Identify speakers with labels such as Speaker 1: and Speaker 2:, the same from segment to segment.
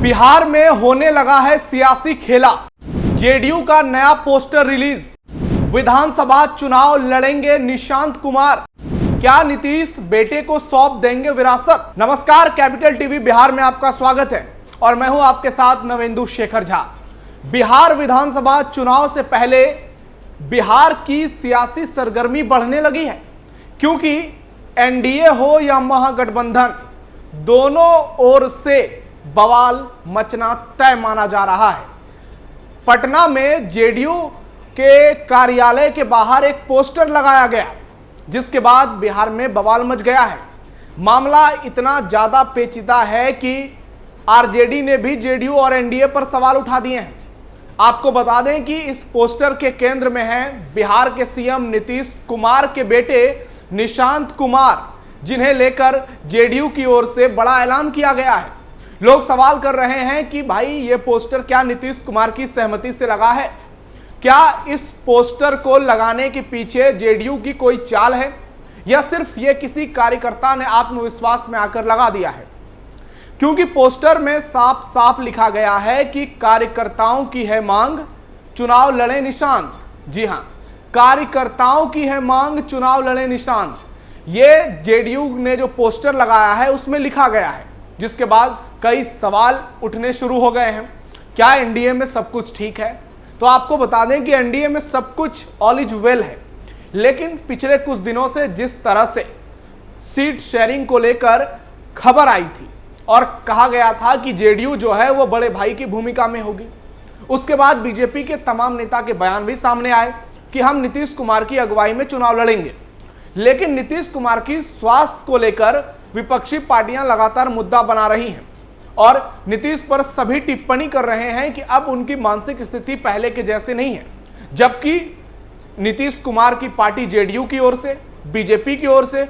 Speaker 1: बिहार में होने लगा है सियासी खेला। जेडीयू का नया पोस्टर रिलीज। विधानसभा चुनाव लड़ेंगे निशांत कुमार। क्या नीतीश बेटे को सौंप देंगे विरासत? नमस्कार, कैपिटल टीवी बिहार में आपका स्वागत है और मैं हूं आपके साथ नवेंदु शेखर झा। बिहार विधानसभा चुनाव से पहले बिहार की सियासी सरगर्मी बढ़ने लगी है, क्योंकि एनडीए हो या महागठबंधन, दोनों ओर से बवाल मचना तय माना जा रहा है। पटना में जेडीयू के कार्यालय के बाहर एक पोस्टर लगाया गया, जिसके बाद बिहार में बवाल मच गया है। मामला इतना ज्यादा पेचीदा है कि आरजेडी ने भी जेडीयू और एनडीए पर सवाल उठा दिए हैं। आपको बता दें कि इस पोस्टर के केंद्र में है बिहार के सीएम नीतीश कुमार के बेटे निशांत कुमार, जिन्हें लेकर जेडीयू की ओर से बड़ा ऐलान किया गया है। लोग सवाल कर रहे हैं कि भाई ये पोस्टर क्या नीतीश कुमार की सहमति से लगा है? क्या इस पोस्टर को लगाने के पीछे जेडीयू की कोई चाल है या सिर्फ ये किसी कार्यकर्ता ने आत्मविश्वास में आकर लगा दिया है? क्योंकि पोस्टर में साफ साफ लिखा गया है कि कार्यकर्ताओं की है मांग, चुनाव लड़े निशांत। जी हां, कार्यकर्ताओं की है मांग, चुनाव लड़े निशांत। ये जेडीयू ने जो पोस्टर लगाया है उसमें लिखा गया है, जिसके बाद कई सवाल उठने शुरू हो गए हैं। क्या एनडीए में सब कुछ ठीक है? तो आपको बता दें कि एनडीए में सब कुछ ऑल इज वेल है, लेकिन पिछले कुछ दिनों से जिस तरह से सीट शेयरिंग को लेकर खबर आई थी और कहा गया था कि जेडीयू जो है वो बड़े भाई की भूमिका में होगी, उसके बाद बीजेपी के तमाम नेता के बयान भी सामने आए कि हम नीतीश कुमार की अगुवाई में चुनाव लड़ेंगे। लेकिन नीतीश कुमार की स्वास्थ्य को लेकर विपक्षी पार्टियां लगातार मुद्दा बना रही हैं और नीतीश पर सभी टिप्पणी कर रहे हैं कि अब उनकी मानसिक स्थिति पहले के जैसे नहीं है। जबकि नीतीश कुमार की पार्टी जेडीयू की ओर से, बीजेपी की ओर से,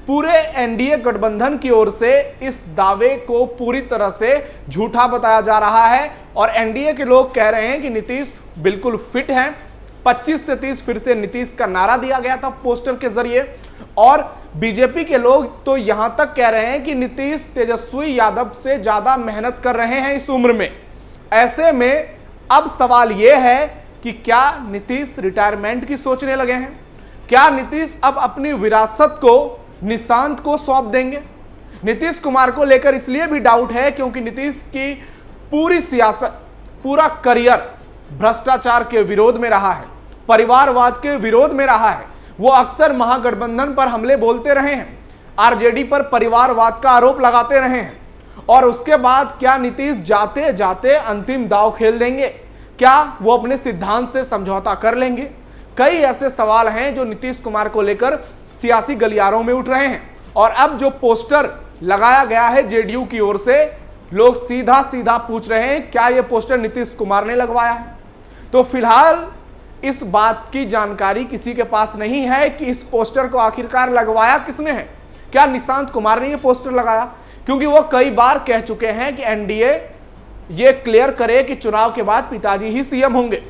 Speaker 1: पूरे एनडीए गठबंधन की ओर से इस दावे को पूरी तरह से झूठा बताया जा रहा है और एनडीए के लोग कह रहे हैं कि नीतीश बिल्कुल फिट हैं। 25 से 30 फिर से नीतीश का नारा दिया गया था पोस्टर के जरिए और बीजेपी के लोग तो यहां तक कह रहे हैं कि नीतीश तेजस्वी यादव से ज्यादा मेहनत कर रहे हैं इस उम्र में। ऐसे में अब सवाल यह है कि क्या नीतीश रिटायरमेंट की सोचने लगे हैं? क्या नीतीश अब अपनी विरासत को निशांत को सौंप देंगे? नीतीश कुमार को लेकर इसलिए भी डाउट है क्योंकि नीतीश की पूरी सियासत, पूरा करियर भ्रष्टाचार के विरोध में रहा है, परिवारवाद के विरोध में रहा है। वो अक्सर महागठबंधन पर हमले बोलते रहे हैं, आरजेडी पर परिवारवाद का आरोप लगाते रहे हैं और उसके बाद क्या नीतीश जाते जाते अंतिम दांव खेल देंगे? क्या वो अपने सिद्धांत से समझौता कर लेंगे? कई ऐसे सवाल हैं जो नीतीश कुमार को लेकर सियासी गलियारों में उठ रहे हैं और अब जो पोस्टर लगाया गया है जेडीयू की ओर से, लोग सीधा सीधा पूछ रहे हैं क्या यह पोस्टर नीतीश कुमार ने लगवाया है? तो फिलहाल इस बात की जानकारी किसी के पास नहीं है कि इस पोस्टर को आखिरकार लगवाया किसने है। क्या निशांत कुमार ने यह पोस्टर लगाया? क्योंकि वो कई बार कह चुके हैं कि एनडीए ये क्लियर करे कि चुनाव के बाद पिताजी ही सीएम होंगे।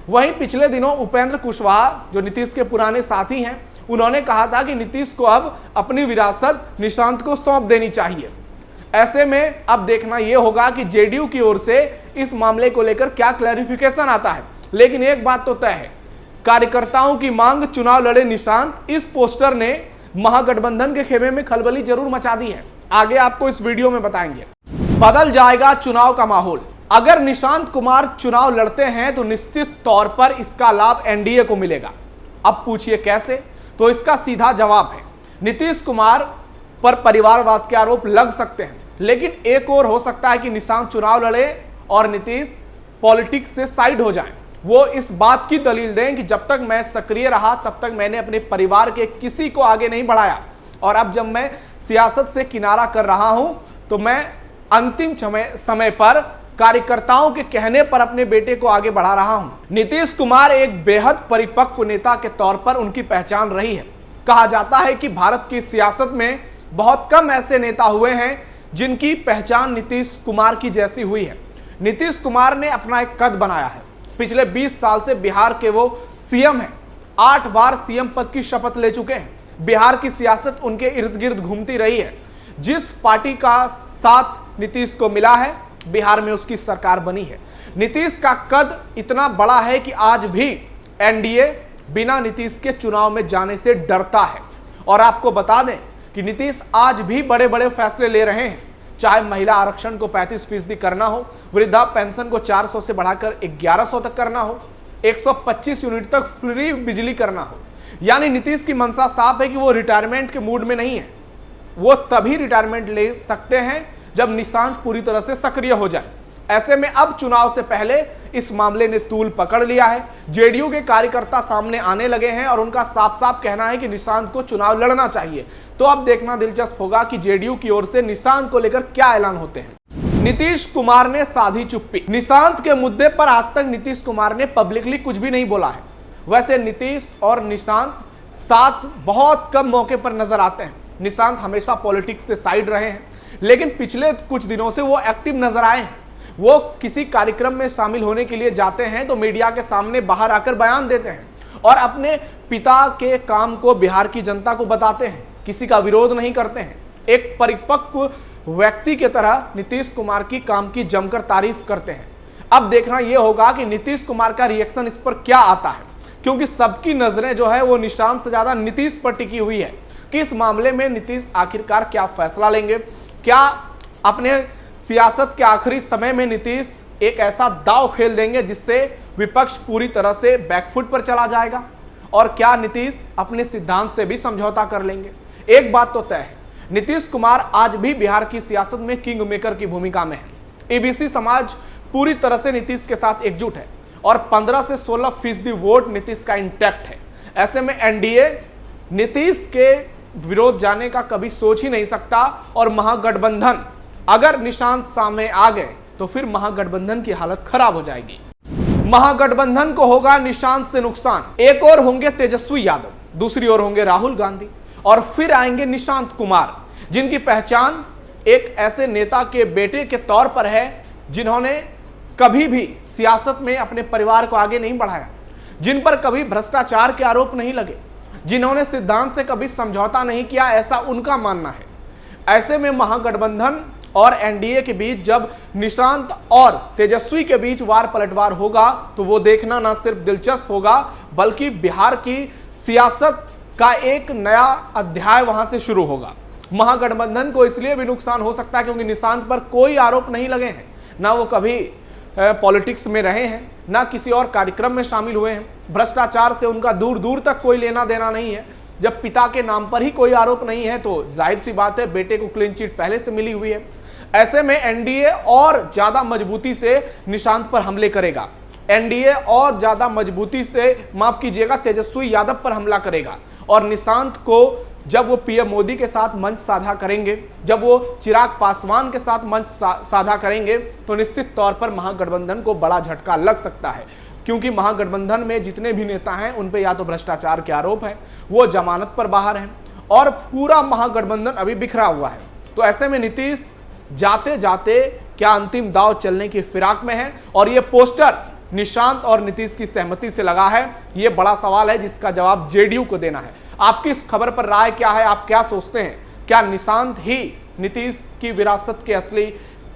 Speaker 1: वहीं पिछले दिनों उपेंद्र कुशवाहा, जो नीतीश के पुराने साथी हैं, उन्होंने कहा था कि नीतीश को अब अपनी विरासत निशांत को सौंप देनी चाहिए। ऐसे में अब देखना यह होगा कि जेडीयू की ओर से इस मामले को लेकर क्या क्लैरिफिकेशन आता है। लेकिन एक बात तो तय है, कार्यकर्ताओं की मांग, चुनाव लड़े निशांत, इस पोस्टर ने महागठबंधन के खेमे में खलबली जरूर मचा दी है। आगे आपको इस वीडियो में बताएंगे। बदल जाएगा चुनाव का माहौल। अगर निशांत कुमार चुनाव लड़ते हैं तो निश्चित तौर पर इसका लाभ एनडीए को मिलेगा। अब पूछिए कैसे? तो इसका सीधा जवाब है, नीतीश कुमार पर परिवारवाद के आरोप लग सकते हैं, लेकिन एक और हो सकता है कि निशांत चुनाव लड़े और नीतीश पॉलिटिक्स से साइड हो जाएं। वो इस बात की दलील दें कि जब तक मैं सक्रिय रहा तब तक मैंने अपने परिवार के किसी को आगे नहीं बढ़ाया और अब जब मैं सियासत से किनारा कर रहा हूं तो मैं अंतिम समय पर कार्यकर्ताओं के कहने पर अपने बेटे को आगे बढ़ा रहा हूं। नीतीश कुमार एक बेहद परिपक्व नेता के तौर पर उनकी पहचान रही है। कहा जाता है कि भारत की सियासत में बहुत कम ऐसे नेता हुए हैं जिनकी पहचान नीतीश कुमार की जैसी हुई है। नीतीश कुमार ने अपना एक कद बनाया है। पिछले 20 साल से बिहार के वो सीएम हैं, 8 बार सीएम पद की शपथ ले चुके हैं। बिहार की सियासत उनके इर्द गिर्द घूमती रही है। जिस पार्टी का साथ नीतीश को मिला है बिहार में उसकी सरकार बनी है। नीतीश का कद इतना बड़ा है कि आज भी एनडीए बिना नीतीश के चुनाव में जाने से डरता है। और आपको बता दें कि नीतीश आज भी बड़े बड़े फैसले ले रहे हैं, चाहे महिला आरक्षण को 35% करना हो, वृद्धा पेंशन को 400 से बढ़ाकर 1100 तक करना हो, 125 यूनिट तक फ्री बिजली करना हो। यानी नीतीश की मंशा साफ है कि वो रिटायरमेंट के मूड में नहीं है। वो तभी रिटायरमेंट ले सकते हैं जब निशांत पूरी तरह से सक्रिय हो जाए। ऐसे में अब चुनाव से पहले इस मामले ने तूल पकड़ लिया है। जेडीयू के कार्यकर्ता सामने आने लगे हैं और उनका साफ साफ कहना है कि निशांत को चुनाव लड़ना चाहिए। तो अब देखना दिलचस्प होगा कि जेडीयू की ओर से निशांत को लेकर क्या ऐलान होते हैं। नीतीश कुमार ने साधी चुप्पी। निशांत के मुद्दे पर आज तक नीतीश कुमार ने पब्लिकली कुछ भी नहीं बोला है। वैसे नीतीश और निशांत साथ बहुत कम मौके पर नजर आते हैं। निशांत हमेशा पॉलिटिक्स से साइड रहे हैं, लेकिन पिछले कुछ दिनों से वो एक्टिव नजर आए हैं। वो किसी कार्यक्रम में शामिल होने के लिए जाते हैं तो मीडिया के सामने बाहर आकर बयान देते हैं और अपने पिता के काम को बिहार की जनता को बताते हैं, किसी का विरोध नहीं करते हैं। एक परिपक्व व्यक्ति की तरह नीतीश कुमार की काम की जमकर तारीफ करते हैं। अब देखना यह होगा कि नीतीश कुमार का रिएक्शन इस पर क्या आता है, क्योंकि सबकी नजरें जो है वो निशांत से ज्यादा नीतीश पर टिकी हुई है कि इस मामले में नीतीश आखिरकार क्या फैसला लेंगे। क्या अपने सियासत के आखिरी समय में नीतीश एक ऐसा दांव खेल देंगे जिससे विपक्ष पूरी तरह से बैकफुट पर चला जाएगा, और क्या नीतीश अपने सिद्धांत से भी समझौता कर लेंगे। एक बात तो तय है, नीतीश कुमार आज भी बिहार की सियासत में किंग मेकर की भूमिका में है। एबीसी समाज पूरी तरह से नीतीश के साथ एकजुट है और 15 से 16% वोट नीतीश का इंटैक्ट है। ऐसे में एनडीए नीतीश के विरोध जाने का कभी सोच ही नहीं सकता, और महागठबंधन अगर निशांत सामने आ गए तो फिर महागठबंधन की हालत खराब हो जाएगी। महागठबंधन को होगा निशांत से नुकसान। एक और होंगे तेजस्वी यादव, दूसरी ओर होंगे राहुल गांधी, और फिर आएंगे निशांत कुमार, जिनकी पहचान एक ऐसे नेता के बेटे के तौर पर है जिन्होंने कभी भी सियासत में अपने परिवार को आगे नहीं बढ़ाया, जिन पर कभी भ्रष्टाचार के आरोप नहीं लगे, जिन्होंने सिद्धांत से कभी समझौता नहीं किया, ऐसा उनका मानना है। ऐसे में महागठबंधन और एनडीए के बीच जब निशांत और तेजस्वी के बीच वार पलटवार होगा तो वो देखना ना सिर्फ दिलचस्प होगा बल्कि बिहार की सियासत का एक नया अध्याय वहां से शुरू होगा। महागठबंधन को इसलिए भी नुकसान हो सकता है क्योंकि निशांत पर कोई आरोप नहीं लगे हैं, ना वो कभी पॉलिटिक्स में रहे हैं, ना किसी और कार्यक्रम में शामिल हुए हैं। भ्रष्टाचार से उनका दूर दूर तक कोई लेना देना नहीं है। जब पिता के नाम पर ही कोई आरोप नहीं है तो जाहिर सी बात है बेटे को क्लीन चिट पहले से मिली हुई है। ऐसे में एनडीए और ज्यादा मजबूती से निशांत पर हमले करेगा। एनडीए और ज्यादा मजबूती से, माफ कीजिएगा, तेजस्वी यादव पर हमला करेगा, और निशांत को जब वो पीएम मोदी के साथ मंच साझा करेंगे, जब वो चिराग पासवान के साथ मंच साझा करेंगे तो निश्चित तौर पर महागठबंधन को बड़ा झटका लग सकता है, क्योंकि महागठबंधन में जितने भी नेता हैं उन पे या तो भ्रष्टाचार के आरोप है, वो जमानत पर बाहर हैं, और पूरा महागठबंधन अभी बिखरा हुआ है। तो ऐसे में नीतीश जाते जाते क्या अंतिम दांव चलने की फिराक में है, और ये पोस्टर निशांत और नीतीश की सहमति से लगा है, ये बड़ा सवाल है जिसका जवाब जेडीयू को देना है। आपकी इस खबर पर राय क्या है? आप क्या सोचते हैं? क्या निशांत ही नीतीश की विरासत के असली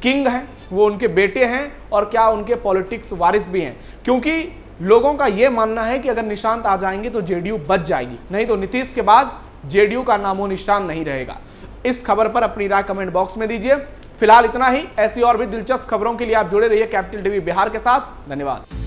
Speaker 1: किंग हैं, वो उनके बेटे हैं, और क्या उनके पॉलिटिक्स वारिस भी हैं? क्योंकि लोगों का यह मानना है कि अगर निशांत आ जाएंगे तो जेडीयू बच जाएगी, नहीं तो नीतीश के बाद जेडीयू का नामो निशान नहीं रहेगा। इस खबर पर अपनी राय कमेंट बॉक्स में दीजिए। फिलहाल इतना ही। ऐसी और भी दिलचस्प खबरों के लिए आप जुड़े रहिए कैपिटल टीवी बिहार के साथ। धन्यवाद।